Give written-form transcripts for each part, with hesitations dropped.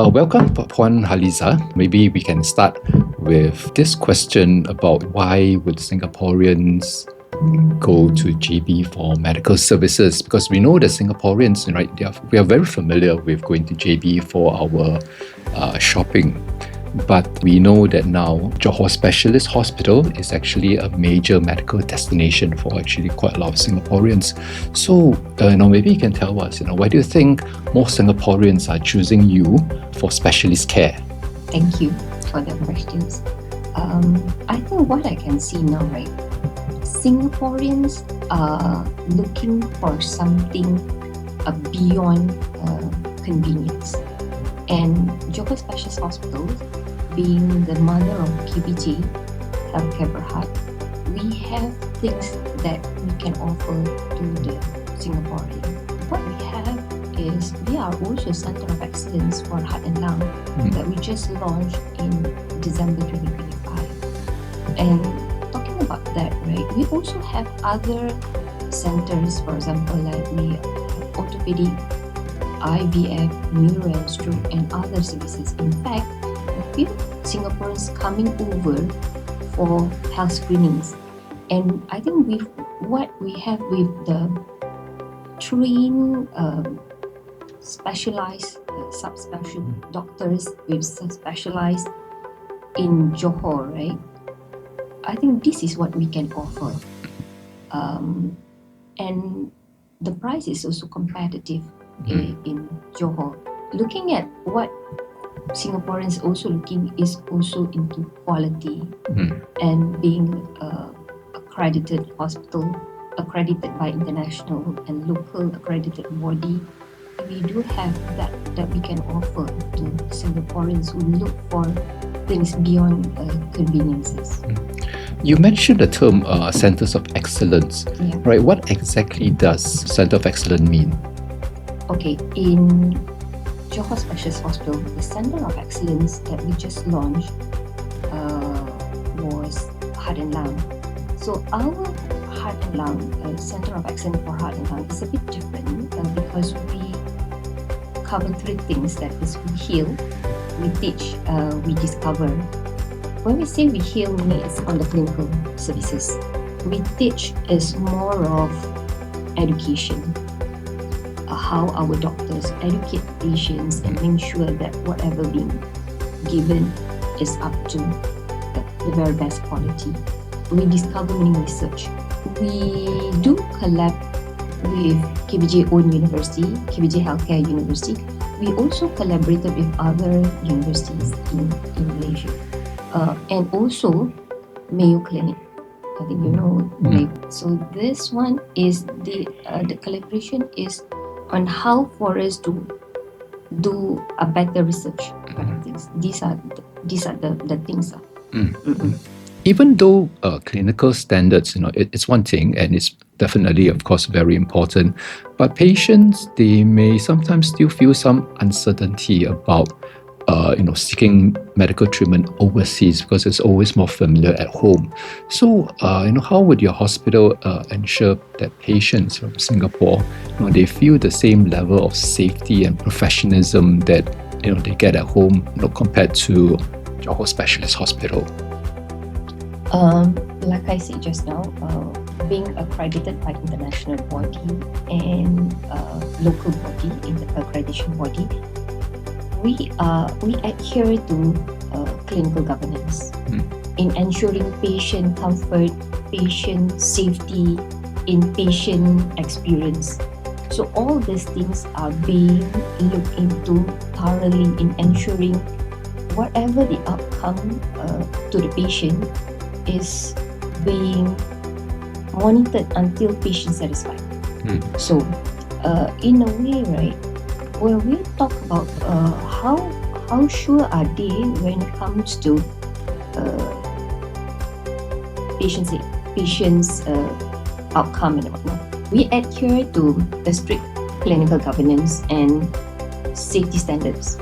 Welcome, Puan Haliza. Maybe we can start with this question about why would Singaporeans go to GB for medical services? Because we know that Singaporeans, right, we are very familiar with going to JB for our shopping. But we know that now Johor Specialist Hospital is actually a major medical destination for actually quite a lot of Singaporeans. So, maybe you can tell us, why do you think most Singaporeans are choosing you for specialist care? Thank you for the questions. I think what I can see now, right, Singaporeans are looking for something beyond convenience. And Johor Specialist Hospital, being the mother of KPJ Healthcare Berhad, we have things that we can offer to the Singaporean. What we have is we are also Center of Excellence for Heart and Lung that we just launched in December 2025. And talking about that, right, we also have other centers, for example, like we have orthopedic, IVF, neuro and stroke, and other services. In fact, a few Singaporeans coming over for health screenings. And I think with what we have with the trained specialized subspecialty doctors with specialized in Johor, right? I think this is what we can offer. And the price is also competitive in Johor. Looking at what Singaporeans also looking is also into quality and being accredited hospital, accredited by international and local accredited body. We do have that we can offer to Singaporeans who look for things beyond conveniences. You mentioned the term Centers of Excellence, right? What exactly does Center of Excellence mean? Okay, in Johor Specialist Hospital, the Center of Excellence that we just launched was Heart and Lung. So our Heart and Lung, Center of Excellence for Heart and Lung is a bit different because we cover three things. That is, we heal, we teach, we discover. When we say we heal, it's on the clinical services. We teach is more of education. How our doctors educate patients and make sure that whatever being given is up to the very best quality. We discover meaning research. We do collab with KPJ own university, KPJ Healthcare University. We also collaborated with other universities in Malaysia. And also Mayo Clinic. I think you know Mayo. So this one is the collaboration is on how for us to do a better research. These are the things. Even though clinical standards, it's one thing, and it's definitely, of course, very important. But patients, they may sometimes still feel some uncertainty about seeking medical treatment overseas because it's always more familiar at home. So, how would your hospital ensure that patients from Singapore, they feel the same level of safety and professionalism that they get at home, compared to Johor Specialist Hospital? Like I said just now, being accredited by international body and local body, in the accreditation body, we adhere to clinical governance in ensuring patient comfort, patient safety, in patient experience. So all these things are being looked into thoroughly in ensuring whatever the outcome to the patient is being monitored until patient satisfied. So in a way, right, when we talk about how sure are they when it comes to patients' outcome and whatnot, we adhere to the strict clinical governance and safety standards,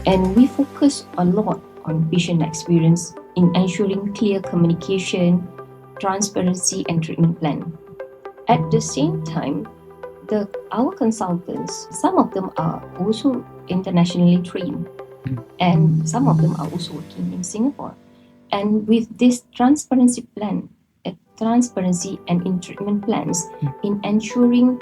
and we focus a lot on patient experience in ensuring clear communication, transparency, and treatment plan. At the same time, our consultants, some of them are also internationally trained. and some of them are also working in Singapore. And with this transparency and in treatment plans, in ensuring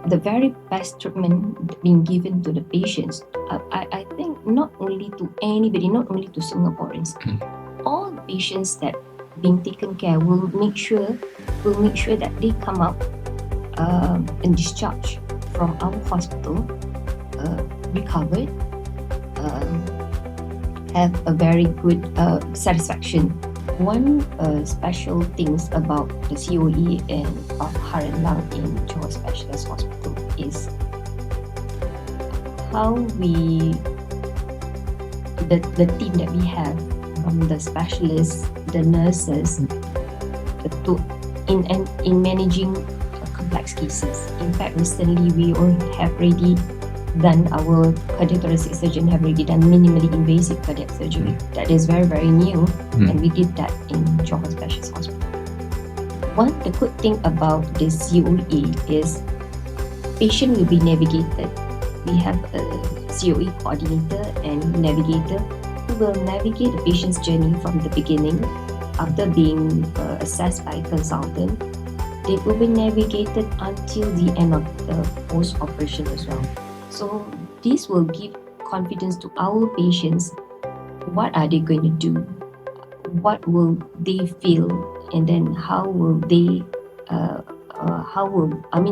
the very best treatment being given to the patients, I think not only to anybody, not only to Singaporeans, all the patients that being taken care will make sure that they come out and discharged from our hospital, recovered, have a very good satisfaction. One special things about the COE and of heart and lung in Johor Specialist Hospital is how the team that we have, from the specialists, the nurses, in managing complex cases. In fact, recently we all have already done, our cardiothoracic surgeon have already done minimally invasive cardiac surgery. That is very, very new, and we did that in Johor Specialist Hospital. The good thing about this COE is patient will be navigated. We have a COE coordinator and navigator who will navigate the patient's journey from the beginning. After being assessed by a consultant, they will be navigated until the end of the post-operation as well. So this will give confidence to our patients. What are they going to do? What will they feel? And then how will they,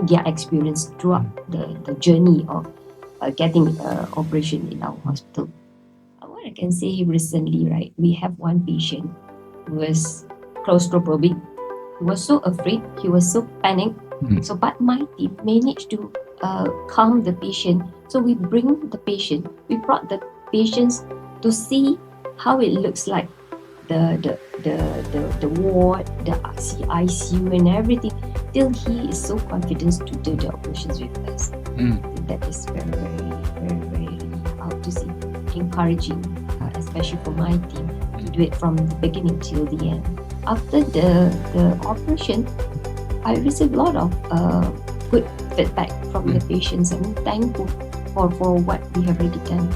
their experience throughout the journey of getting operation in our hospital. What I can say recently, right, we have one patient who was claustrophobic. He was so afraid, he was so panicked. So, but my team managed to calm the patient. So we brought the patients to see how it looks like, the ward, the ICU and everything, till he is so confident to do the operations with us. That is very, very, very, very out to see, encouraging, especially for my team, to do it from the beginning till the end. After the operation, I received a lot of good feedback from the patients, and thankful for what we have already done.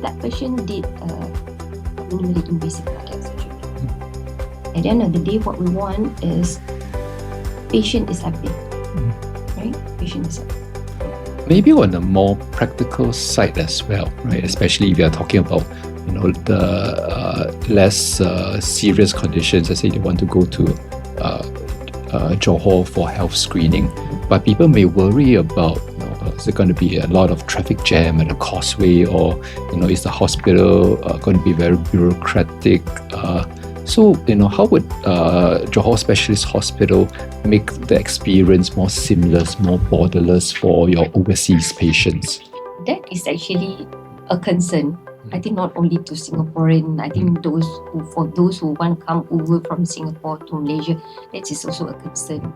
That patient did minimally invasive cardiac surgery. At the end of the day, what we want is patient is happy, right? Patient is happy. Maybe on a more practical side as well, right? Especially if you are talking about, the less serious conditions. Let's say they want to go to Johor for health screening, but people may worry about, is there going to be a lot of traffic jam at the causeway, or is the hospital going to be very bureaucratic? So how would Johor Specialist Hospital make the experience more seamless, more borderless for your overseas patients? That is actually a concern. I think not only to Singaporean, I think for those who want to come over from Singapore to Malaysia, that is also a concern.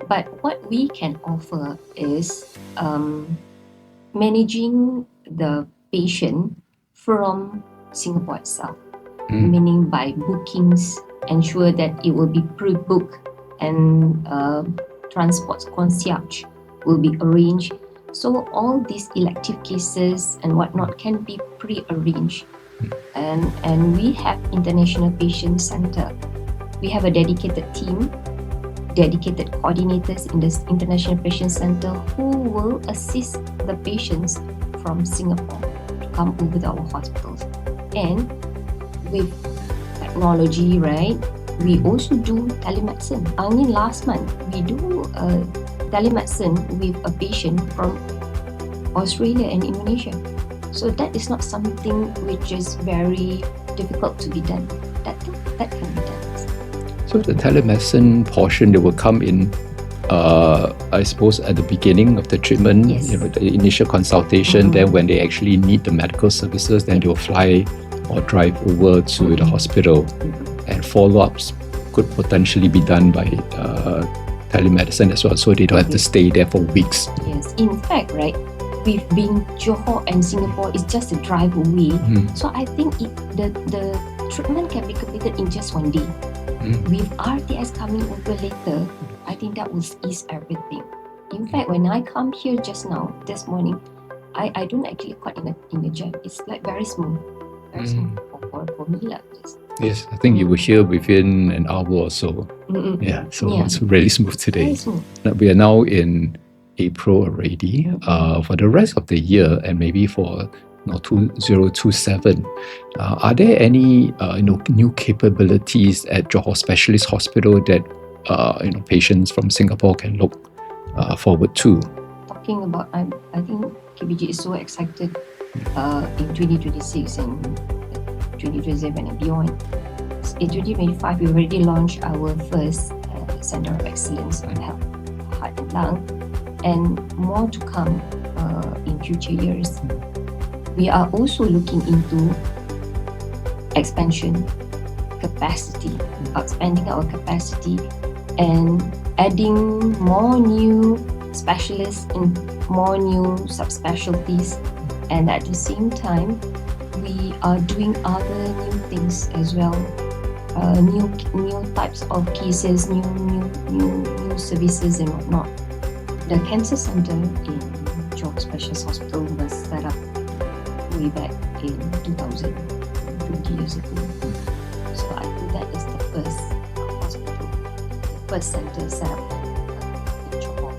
But what we can offer is managing the patient from Singapore itself, meaning by bookings, ensure that it will be pre-booked, and transport concierge will be arranged. So all these elective cases and whatnot can be pre-arranged. And we have International Patient Center. We have a dedicated team, dedicated coordinators in this International Patient Center who will assist the patients from Singapore to come over to our hospitals. And with technology, right, we also do telemedicine. Only last month, we do telemedicine with a patient from Australia and Indonesia. So that is not something which is very difficult to be done. That can be done. So the telemedicine portion, they will come in, I suppose, at the beginning of the treatment, Yes. The initial consultation. Then when they actually need the medical services, then they will fly or drive over to the hospital, and follow-ups could potentially be done by telemedicine as well, so they don't have to stay there for weeks. Yes, in fact, right, with being Johor and Singapore is just a drive away. So I think the treatment can be completed in just one day. With RTS coming over later, I think that will ease everything. In fact, when I come here just now, this morning, I don't actually caught in a jam. It's like very smooth. Very smooth for me lah. Yes, I think you were here within an hour or so. Yeah, so it's really smooth today. Very smooth. We are now in April already. For the rest of the year and maybe for 2027, are there any new capabilities at Johor Specialist Hospital that patients from Singapore can look forward to? Talking about, I think KPJ is so excited in 2026 and 2027 and beyond. In 2025, we already launched our first Center of Excellence on Health, Heart and Lung, and more to come in future years. We are also looking into expansion capacity, expanding our capacity and adding more new specialists and more new subspecialties. And at the same time, we are doing other new things as well. New types of cases, new services and whatnot. The cancer center in Johor Specialist Hospital was set up way back in 2000, 20 years ago. So I think that is the first hospital, the first center set up in Johor.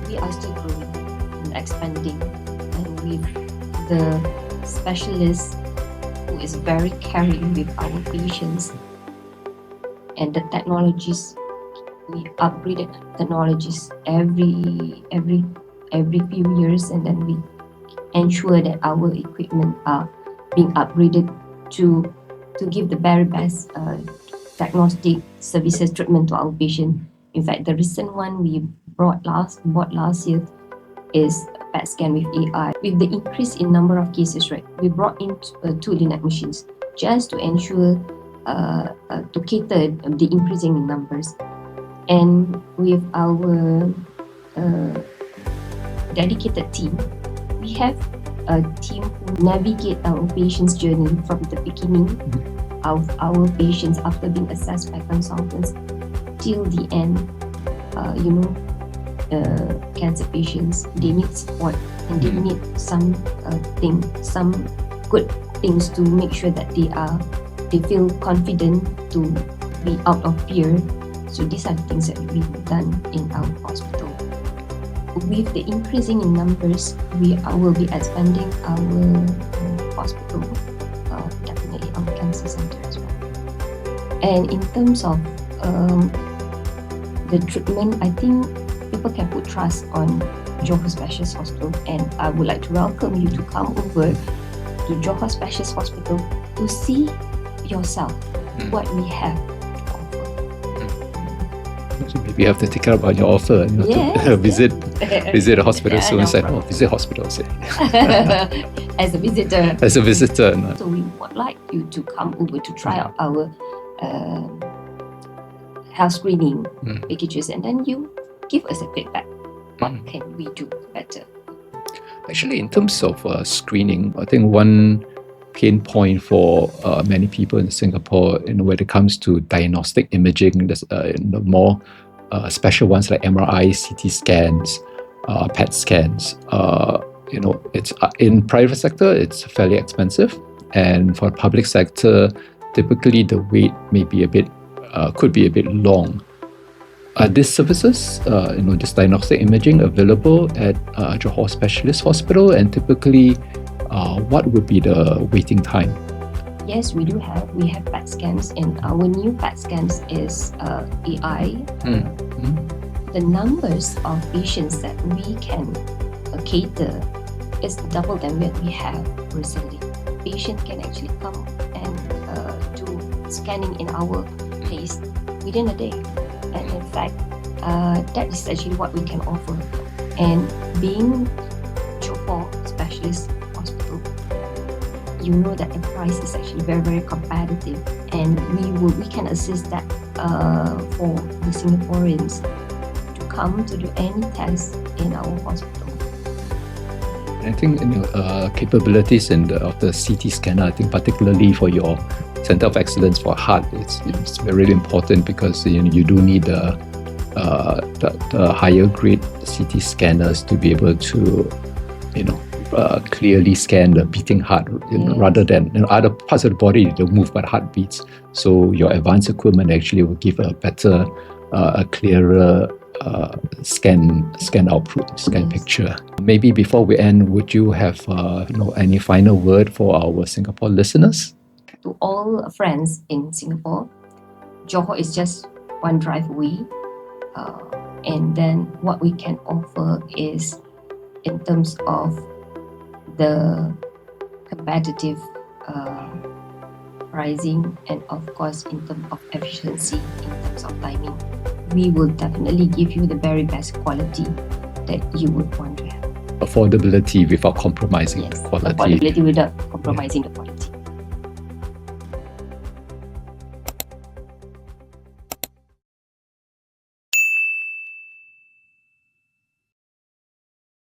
We are still growing and expanding, and with the specialist who is very caring with our patients and the technologies. We upgraded technologies every few years, and then we ensure that our equipment are being upgraded to give the very best diagnostic services treatment to our patient. In fact, the recent one we bought last year is PET scan with AI. With the increase in number of cases, right, we brought in 2 Linac machines just to ensure to cater the increasing in numbers. And with our dedicated team, we have a team who navigate our patient's journey from the beginning of our patients after being assessed by consultants till the end. Cancer patients, they need support and they need some good things to make sure that they feel confident to be out of fear. So these are the things that we've done in our hospital. With the increasing in numbers, we will be expanding our hospital, definitely our cancer center as well. And in terms of the treatment, I think people can put trust on Johor Specialist Hospital, and I would like to welcome you to come over to Johor Specialist Hospital to see yourself what we have to offer. So maybe you have to take care about your offer, to visit a hospital soon and say, visit hospital. As a visitor. As a visitor. No? So we would like you to come over to try out our health screening packages, and then you give us a feedback. What can we do better? Actually, in terms of screening, I think one pain point for many people in Singapore, when it comes to diagnostic imaging, there's more special ones like MRI, CT scans, PET scans. It's in private sector, it's fairly expensive, and for public sector, typically the wait may be could be a bit long. Are these services, this diagnostic imaging available at Johor Specialist Hospital, and typically, what would be the waiting time? Yes, we do have. We have PET scans, and our new PET scans is AI. The numbers of patients that we can cater is double than what we have recently. Patient can actually come and do scanning in our place within a day. And in fact, that is actually what we can offer. And being Johor Specialist Hospital, you know that the price is actually very, very competitive, and we can assist that for the Singaporeans to come to do any test in our hospital. I think capabilities of the CT scanner, I think particularly for your Center of Excellence for Heart, it's really important, because you do need the higher grade CT scanners to be able to clearly scan the beating heart, rather than other parts of the body don't move but heart beats. So your advanced equipment actually will give a better, a clearer scan output, scan picture. Maybe before we end, would you have any final word for our Singapore listeners? To all friends in Singapore, Johor is just one drive away, and then what we can offer is, in terms of the competitive pricing, and of course in terms of efficiency, in terms of timing, we will definitely give you the very best quality that you would want to have. Affordability without compromising the quality. Affordability without compromising the quality.